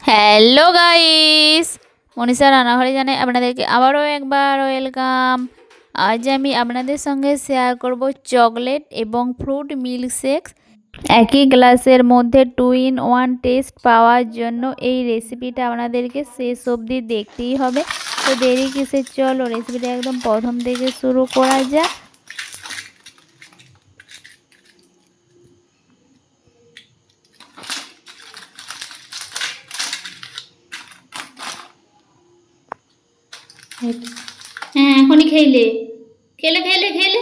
Hello guys, Manisha রান্নাঘরে জানাই আপনাদেরকে আবারও একবার ওয়েলকাম। আজ আমি আপনাদের সঙ্গে শেয়ার করব চকলেট এবং ফ্রুট মিল্কশেকস একই গ্লাসের মধ্যে 2-in-1 টেস্ট পাওয়ার জন্য এই রেসিপিটা আপনাদেরকে শেষ অবধি দেখতেই হবে। তো দেরি কিসের, চলো রেসিপিটা একদম প্রথম থেকে শুরু করা যাক। হ্যাঁ, এখনই খেলে খেলে খেলে খেলে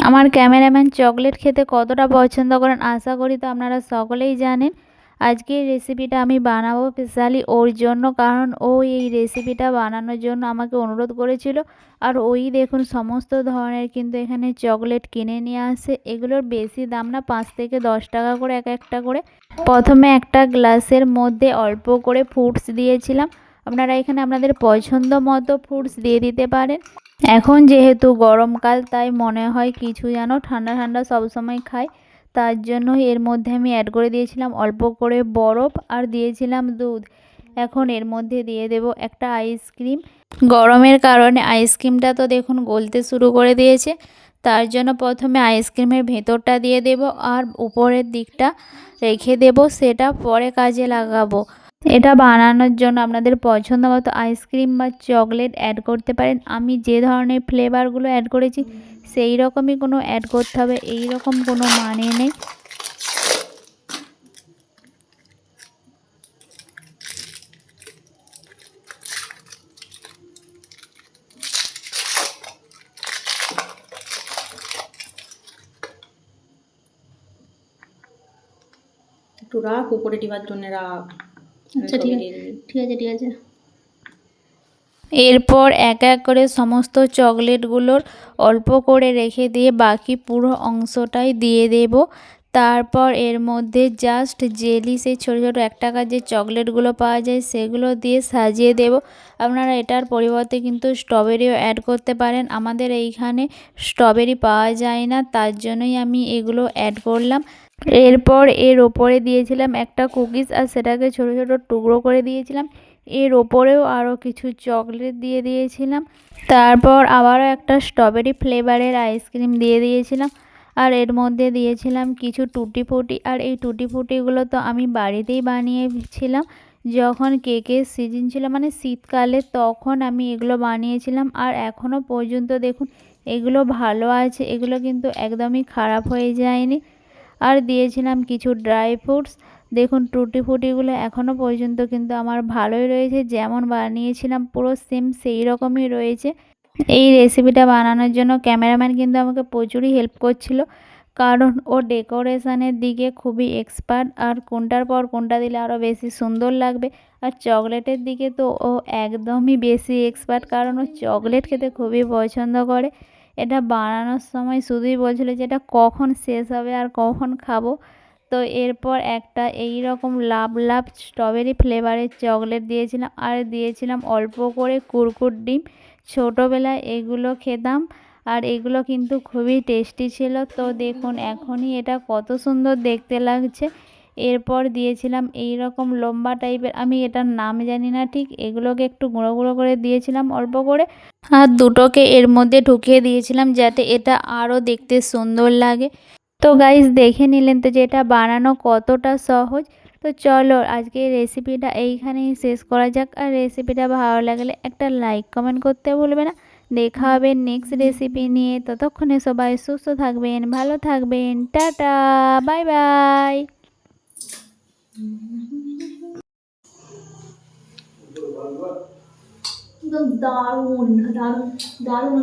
আমার ক্যামেরাম্যান চকলেট খেতে কতটা পছন্দ করেন আশা করি তো আপনারা সকলেই জানেন। আজকে এই রেসিপিটা আমি বানাবো স্পেশালি ওর জন্য, কারণ ও এই রেসিপিটা বানানোর জন্য আমাকে অনুরোধ করেছিল। আর ওই দেখুন সমস্ত ধরনের কিন্তু এখানে চকলেট কিনে নিয়ে আসে। এগুলোর বেশি দাম না, 5 থেকে 10 টাকা করে এক একটা করে। প্রথমে একটা গ্লাসের মধ্যে অল্প করে ফ্রুটস দিয়েছিলাম। আপনারা এখানে আপনাদের পছন্দ মতো ফ্রুটস দিয়ে দিতে পারেন। এখন যেহেতু গরমকাল তাই মনে হয় কিছু যেন ঠান্ডা ঠান্ডা সবসময় খাই, তার জন্য এর মধ্যে আমি অ্যাড করে দিয়েছিলাম অল্প করে বরফ আর দিয়েছিলাম দুধ। এখন এর মধ্যে দিয়ে দেব একটা আইসক্রিম। গরমের কারণে আইসক্রিমটা তো দেখুন গলতে শুরু করে দিয়েছে, তার জন্য প্রথমে আইসক্রিমের ভেতরটা দিয়ে দেব আর উপরের দিকটা রেখে দেব, সেটা পরে কাজে লাগাবো। এটা বানানোর জন্য আপনাদের পছন্দ মতো আইসক্রিম বা চকলেট অ্যাড করতে পারেন। আমি যে ধরনের ফ্লেভারগুলো অ্যাড করেছি সেই রকমই কোনো অ্যাড করতে হবে, এই রকম কোনো মানে নেই। একটু রাখ, উপরে ডিবার জন্য রাখ। আচ্ছা ঠিক আছে ঠিক আছে ঠিক আছে। এরপর এক এক করে সমস্ত চকলেটগুলোর অল্প করে রেখে দিয়ে বাকি পুরো অংশটাই দিয়ে দেব। তারপর এর মধ্যে জাস্ট জেলি, সেই ছোটো ছোটো 1 টাকার যে চকলেটগুলো পাওয়া যায় সেগুলো দিয়ে সাজিয়ে দেব। আপনারা এটার পরিবর্তে কিন্তু স্ট্রবেরিও অ্যাড করতে পারেন। আমাদের এইখানে স্ট্রবেরি পাওয়া যায় না, তার জন্যই আমি এগুলো অ্যাড করলাম। এরপর এর ওপরে দিয়েছিলাম একটা কুকিজ আর সেটাকে ছোটো ছোটো টুকরো করে দিয়েছিলাম। এর ওপরেও আরও কিছু চকলেট দিয়ে দিয়েছিলাম। তারপর আবারও একটা স্ট্রবেরি ফ্লেভারের আইসক্রিম দিয়ে দিয়েছিলাম। আর এর মধ্যে দিয়েছিলাম কিছু টুটি ফুটি। আর এই টুটি ফুটিগুলো তো আমি বাড়িতেই বানিয়েছিলাম যখন কেকের সিজন ছিল, মানে শীতকালে, তখন আমি এগুলো বানিয়েছিলাম। আর এখনও পর্যন্ত দেখুন এগুলো ভালো আছে, এগুলো কিন্তু একদমই খারাপ হয়ে যায়নি। আর দিয়েছিলাম কিছু ড্রাই ফ্রুটস। দেখুন টুটি ফুটিগুলো এখনও পর্যন্ত কিন্তু আমার ভালোই রয়েছে, যেমন বানিয়েছিলাম পুরো সেম সেই রকমই রয়েছে। এই রেসিপিটা বানানোর জন্য ক্যামেরাম্যান কিন্তু আমাকে প্রচুরই হেল্প করছিল, কারণ ও ডেকোরেশনের দিকে খুবই এক্সপার্ট। আর কোনটার পর কোনটা দিলে আরও বেশি সুন্দর লাগবে। আর চকলেটের দিকে তো ও একদমই বেশি এক্সপার্ট, কারণ ও চকলেট খেতে খুবই পছন্দ করে। এটা বানানোর সময় শুধুই বলছিল যে এটা কখন শেষ হবে আর কখন খাবো। তো এরপর একটা এই রকম লাভ লাভ স্ট্রবেরি ফ্লেভারের চকলেট দিয়েছিলাম আর দিয়েছিলাম অল্প করে কুরকুর ডিম। ছোটোবেলায় এগুলো খেতাম আর এগুলো কিন্তু খুবই টেস্টি ছিল। তো দেখুন এখনই এটা কত সুন্দর দেখতে লাগছে। এরপর দিয়েছিলাম এই রকম লম্বা টাইপের, আমি এটার নাম জানি না ঠিক, এগুলোকে একটু গুঁড়ো গুঁড়ো করে দিয়েছিলাম অল্প করে। আর দুটোকে এর মধ্যে ঢুকিয়ে দিয়েছিলাম যাতে এটা আরও দেখতে সুন্দর লাগে। তো গাইস দেখে নিলেন তো যে এটা বানানো কতটা সহজ। তো চলো আজকে রেসিপিটা এইখানেই শেষ করা যাক। আর রেসিপিটা ভালো লাগলে একটা লাইক কমেন্ট করতে ভুলবে না। দেখা হবে নেক্সট রেসিপি নিয়ে, ততক্ষণে সবাই সুস্থ থাকবেন, ভালো থাকবেন, টাটা, বাই বাই। একদম দারুণ দারুণ দারুণ।